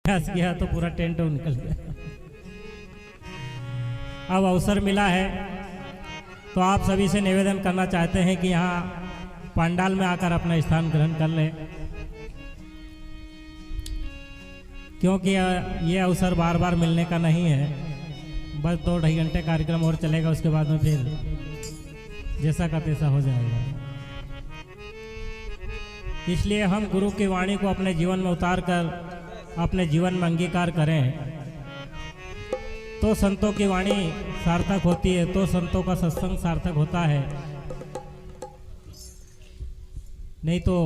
प्रयास किया तो पूरा टेंट निकल गया। अब अवसर मिला है तो आप सभी से निवेदन करना चाहते हैं कि यहाँ पंडाल में आकर अपना स्थान ग्रहण कर लें, क्योंकि ये अवसर बार बार मिलने का नहीं है। बस 2-2.5 घंटे कार्यक्रम और चलेगा, उसके बाद में फिर जैसा का तैसा हो जाएगा। इसलिए हम गुरु की वाणी को अपने जीवन में उतार कर अपने जीवन में अंगीकार करें तो संतों की वाणी सार्थक होती है, तो संतों का सत्संग सार्थक होता है। नहीं तो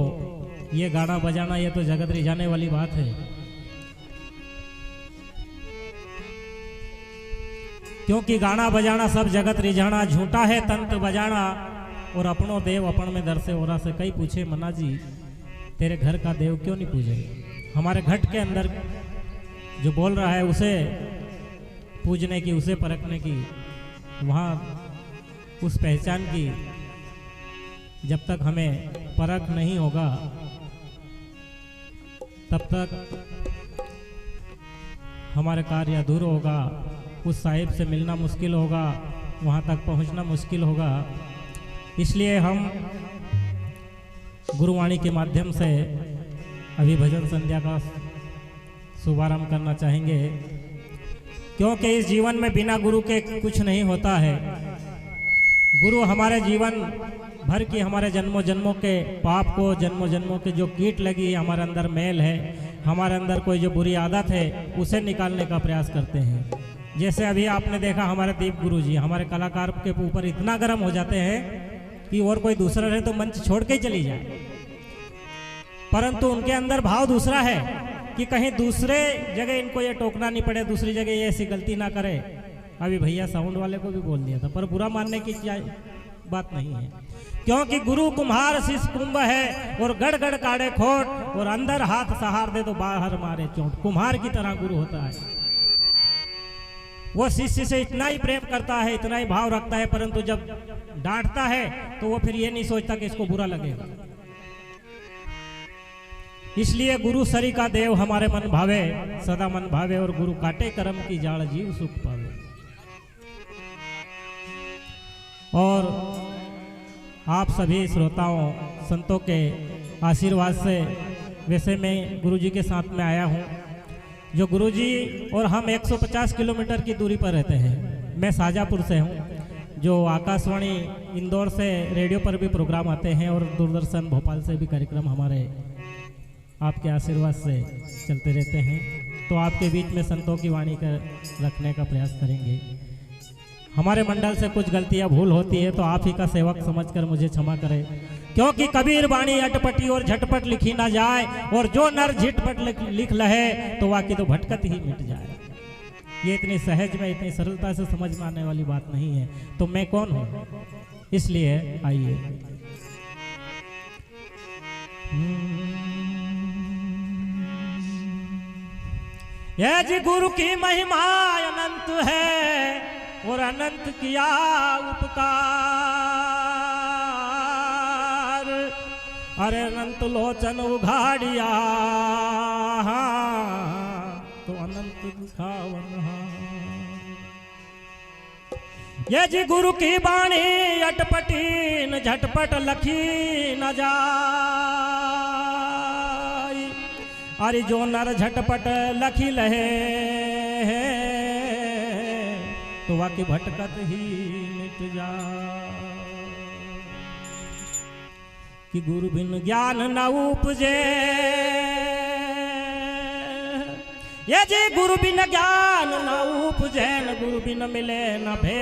ये गाना बजाना ये तो जगत रिझाने वाली बात है। क्योंकि गाना बजाना सब जगत रिझाना, झूठा है तंत्र बजाना और अपनों देव अपन में दर से ओरा से। कई पूछे मना जी तेरे घर का देव क्यों नहीं पूजे? हमारे घट के अंदर जो बोल रहा है उसे पूजने की, उसे परखने की, वहाँ उस पहचान की जब तक हमें परख नहीं होगा तब तक हमारे कार्य अधूरा होगा। उस साहिब से मिलना मुश्किल होगा, वहाँ तक पहुँचना मुश्किल होगा। इसलिए हम गुरुवाणी के माध्यम से अभी भजन संध्या का शुभारंभ करना चाहेंगे, क्योंकि इस जीवन में बिना गुरु के कुछ नहीं होता है। गुरु हमारे जीवन भर की, हमारे जन्मों जन्मों के पाप को, जन्मों जन्मों के जो कीट लगी, हमारे अंदर मैल है, हमारे अंदर कोई जो बुरी आदत है, उसे निकालने का प्रयास करते हैं। जैसे अभी आपने देखा हमारे दीप गुरु जी हमारे कलाकार के ऊपर इतना गर्म हो जाते हैं कि और कोई दूसरा रहे तो मंच छोड़ के ही चली जाए, परंतु उनके अंदर भाव दूसरा है कि कहीं दूसरे जगह इनको ये टोकना नहीं पड़े, दूसरी जगह ये ऐसी गलती ना करे। अभी भैया साउंड वाले को भी बोल दिया था, पर बुरा मानने की क्या बात नहीं है, क्योंकि गुरु कुम्हार शिष्य कुंभ है और गड़ गड़ काढ़े खोट और अंदर हाथ सहार दे तो बाहर मारे चोट। कुम्हार की तरह गुरु होता है, वो शिष्य से इतना ही प्रेम करता है, इतना ही भाव रखता है, परंतु जब डांटता है तो वो फिर ये नहीं सोचता कि इसको बुरा लगेगा। इसलिए गुरु सरी का देव हमारे मन भावे, सदा मन भावे, और गुरु काटे कर्म की जाड़ जीव सुख पावे। और आप सभी श्रोताओं संतों के आशीर्वाद से, वैसे मैं गुरुजी के साथ में आया हूँ, जो गुरुजी और हम 150 किलोमीटर की दूरी पर रहते हैं। मैं शाजापुर से हूँ, जो आकाशवाणी इंदौर से रेडियो पर भी प्रोग्राम आते हैं और दूरदर्शन भोपाल से भी कार्यक्रम हमारे आपके आशीर्वाद से चलते रहते हैं। तो आपके बीच में संतों की वाणी कर रखने का प्रयास करेंगे। हमारे मंडल से कुछ गलतियां भूल होती है तो आप ही का सेवक समझकर मुझे क्षमा करें, क्योंकि कबीर वाणी अटपटी और झटपट लिखी ना जाए, और जो नर झटपट लिख लहे तो वाकई तो भटकत ही मिट जाए। ये इतनी सहज में, इतनी सरलता से समझ में आने वाली बात नहीं है। तो मैं कौन हूँ? इसलिए आइए ये जी गुरु की महिमा अनंत है और अनंत किया उपकार। अरे अनंत लोचन उघाड़िया तो अनंत दिखावन। ये जी गुरु की बाणी अटपटी न झटपट लखी न जाए। अरे जो नर झटपट लखी लहे तो वाकई भटकत ही मिट जा। कि गुरु बिन ज्ञान न उपजे, ये जी गुरु बिन ज्ञान न उपजे, न गुरु बिन मिले न भे।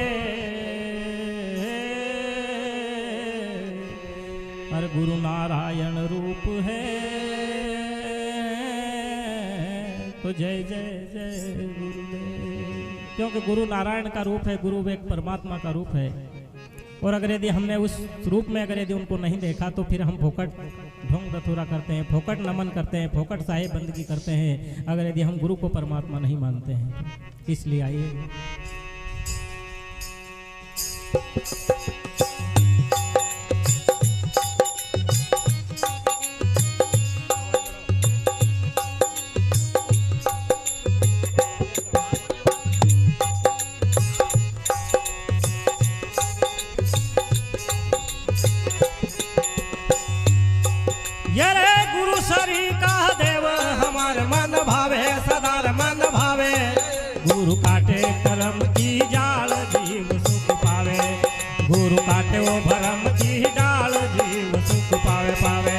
अरे गुरु नारायण रूप है तो जय जय जय गुरुदेव। क्योंकि गुरु नारायण का रूप है, गुरु एक परमात्मा का रूप है। और अगर यदि हमने उस रूप में अगर यदि उनको नहीं देखा तो फिर हम फोकट ढोंग दथुरा करते हैं, फोकट नमन करते हैं, फोकट साहेब बंदगी करते हैं, अगर यदि हम गुरु को परमात्मा नहीं मानते हैं। इसलिए आइए भावे सदा मन भावे, गुरु काटे कर्म की जाल जीव सुख पावे, गुरु काटे वो भरम की डाल जीव सुख पावे पावे।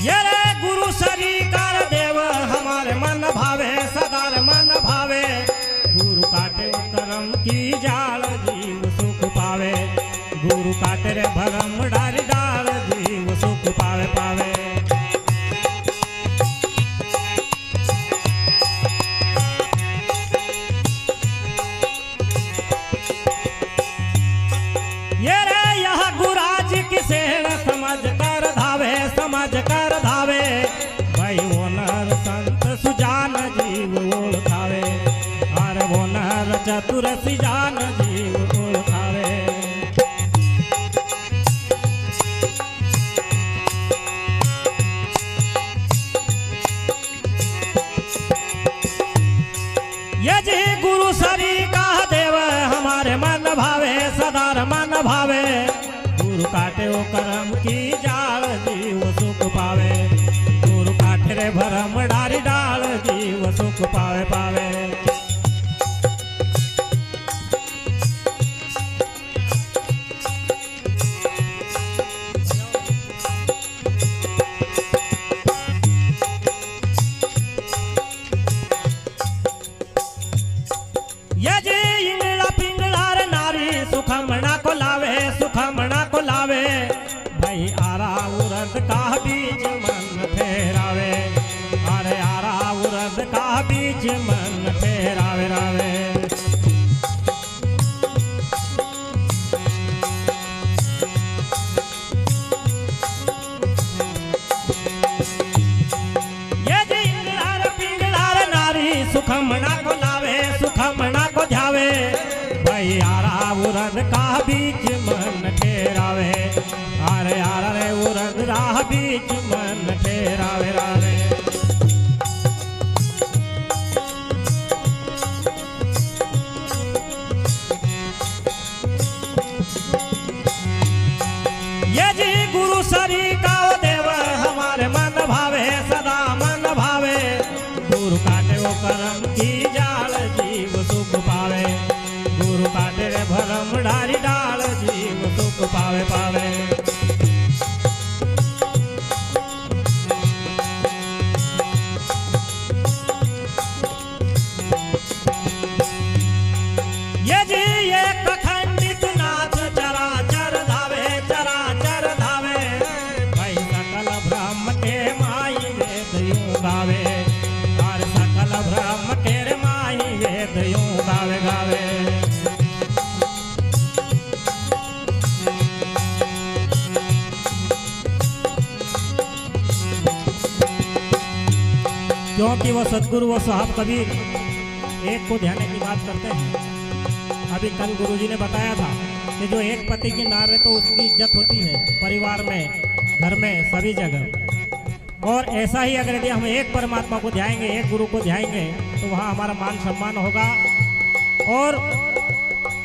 ये रे गुरु शरीकार देव हमारे मन भावे सदा मन भावे, गुरु काटे कर्म की जाल जीव सुख पावे, गुरु काटे रे भरम डारी डाल जीव सुख पावे पावे। ये रे यह गुराज की सेण समझ कर धावे, समझ कर धावे, भाई वो नर संत सुजान जीव ओळखावे, अरे वो नर चतुर सिजान जीव ओळखावे। ये जी गुरु सरी का देव हमारे मन भावे सदा मन भावे, गुरु काटे वो कर्म की जाल जीव सुख पावे, गुरु काटे रे भरम डारी डाल जीव सुख पावे पावे। ये जी इंगला पिंगलार नारी सुखमना को लावे, सुखमना को लावे, भाई आरा उरद का बीच मन फेरावे, अरे आरा उरद का बीच मन फेरावे रावे। ये जी इंगलार पिंगलार नारी सुखमना को लावे, सुखमना को ध्यावे, भाई आरा उरद का बीच मन ठेरावे, अरे आरा रे उरद राह बीच मन ठेरावे रावे। ये जी गुरु सरी का देव हमारे मन भावे सदा मन भावे, गुरु काटे वो कर्म की जाल जीव सुख पावे, गुरु काटे रे भरम डारी डाल जीव सुख पावे पावे। ये जी एक खंडित नाथ चराचर धावे, चराचर धावे, भाई सकल ब्रह्म के माई वेद यूं गावे, और सकल ब्रह्म के रे माई वेद यूं गावे गावे। क्योंकि वो सदगुरु वो साहब कबीर एक को ध्यान की बात करते हैं। अभी कल गुरुजी ने बताया था कि जो एक पति की नार है तो उसकी इज्जत होती है परिवार में, घर में, सभी जगह। और ऐसा ही अगर यदि हम एक परमात्मा को ध्याएंगे, एक गुरु को ध्याएंगे, तो वहाँ हमारा मान सम्मान होगा और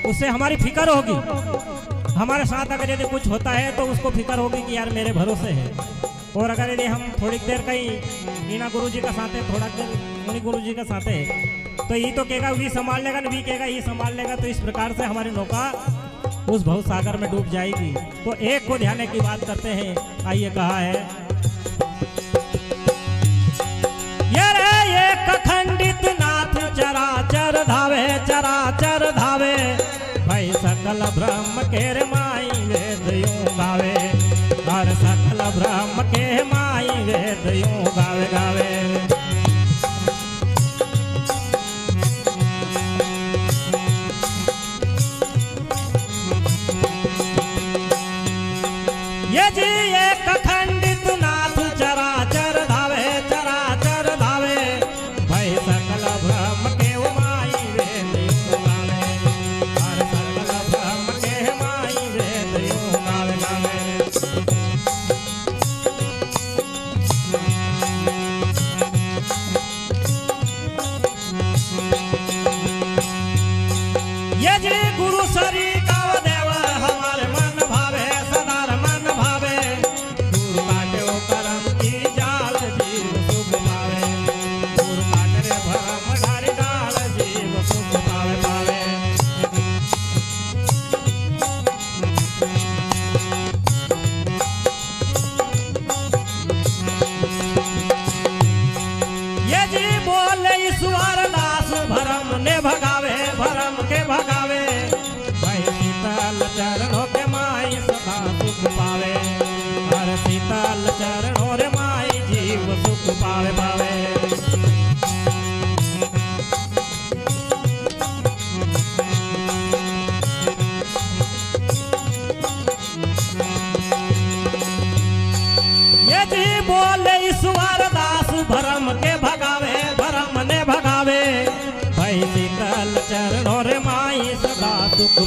उससे हमारी फिक्र होगी। हमारे साथ अगर यदि कुछ होता है तो उसको फिक्र होगी कि यार मेरे भरोसे है। और अगर यदि हम थोड़ी देर कहीं मीना गुरु जी का साथ है, थोड़ा देर मुनि गुरु जी का साथ है, तो ये तो कहेगा वी संभाल लेगा, वी कहेगा ये संभाल लेगा, तो इस प्रकार से हमारी नौका उस भव सागर में डूब जाएगी। तो एक को ध्यान की बात करते हैं। आइए कहा है, ये रे एक खंडित नाथ चराचर धावे, चराचर धावे, भाई सकल ब्रह्म के रे माई वेद यूं गावे, और सकल ब्रह्म के माई वेद यूं गावे गावे। ये जी एक खंडित नाथ चराचर धावे, चराचर धावे, भाई सकल ब्रह्म के माई वेद यूं गावे, और सकल ब्रह्म के माई वेद यूं गावे गावे। ये जी गुरु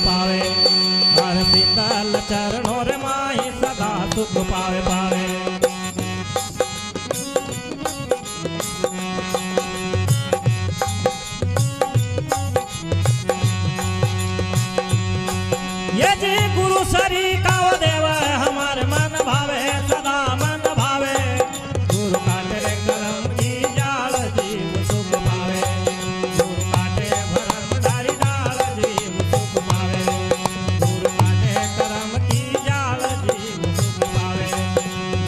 पावे, हर शीतल चरणों रे माही सदा सुख पावे पावे। ये जी गुरु सरी का देव हमारे मन भावे, सदा मन भावे। गुरु काटे करम की जाल जीव सुख पावे, गुरु काटे भरम डारी डाल जीव सुख पावे, गुरु काटे करम की जाल जीव सुख पावे,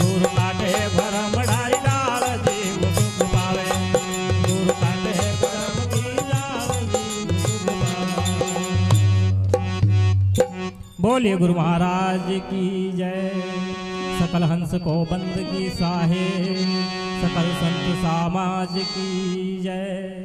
गुरु काटे भरम डारी डाल जीव सुख पावे, गुरु काटे भरम की जाल जीव सुख पावे। बोलिए गुरु महाराज की जय। सकल हंस को बंद की साहे, सकल संत समाज की जय।